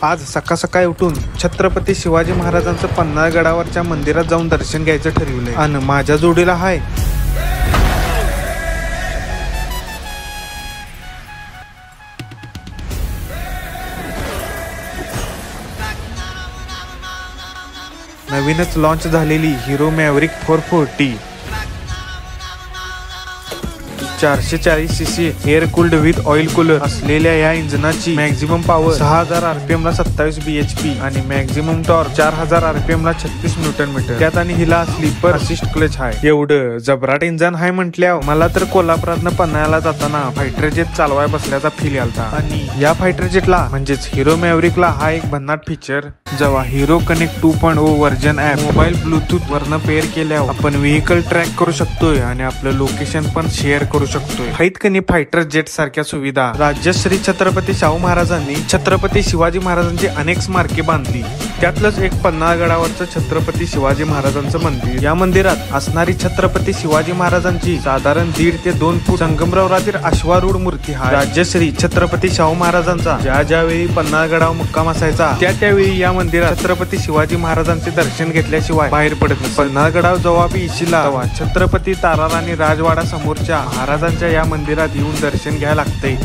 आज सकाळ सकाळी उठून छत्रपती शिवाजी महाराजांचं पन्हाळगडावरच्या मंदिरात जाऊन दर्शन घ्यायचं ठरवलंय आणि माझ्या जोडीला हाय नवीनच लॉन्च झालेली Hero Maverick 440 440cc air cooled with oil cooler असलेल्या या इंजिनाची मॅक्झिमम पॉवर 6000 rpm ला 27 bhp आणि मॅक्झिमम टॉर्क 4000 rpm ला 36 न्यूटन मीटर. त्यात आणि हिला स्लीपर असिस्ट क्लच आहे. एवढं जबराट इंजन आहे म्हटल्यावर मला तर कोल्हापुरातनं पन्हाळ्याला जाताना फायटर जेट चालवाय बसल्याचा फील आलता. आणि या फायटर जेटला म्हणजेच हिरो मॅव्हरिकला हा एक भन्नाट फीचर जेव्हा hero connect 2.0 version app mobile Bluetooth वरनं पेअर केल्यावर आपण व्हेकल ट्रॅक करू शकतोय आणि आपलं लोकेशन पण शेअर करू शकतोय. आहेत कनी फायटर जेट सारख्या सुविधा राजश्री छत्रपती शाहू महाराजांनी छत्रपती शिवाजी महाराजांची अनेक स्मारके बांधली. त्यातलंच एक पन्हाळगडावरचं छत्रपती शिवाजी महाराजांचं मंदिर. या मंदिरात असणारी छत्रपती शिवाजी महाराजांची साधारण 1.5 ते 2 फूट संगमरवरातील अश्वारूढ मूर्ती हा राजश्री छत्रपती शाहू महाराजांचा ज्यावेळी पन्हाळगडावर मुक्काम असायचा त्यावेळी या मंदिरात छत्रपती शिवाजी महाराजांचे दर्शन घेतल्याशिवाय बाहेर पडत नसे. पन्हाळगडावर जेव्हा येशीला तेव्हा छत्रपती ताराराणी राजवाडा समोरच्या महाराजांच्या या मंदिरात येऊन दर्शन घ्यायला लागतंय.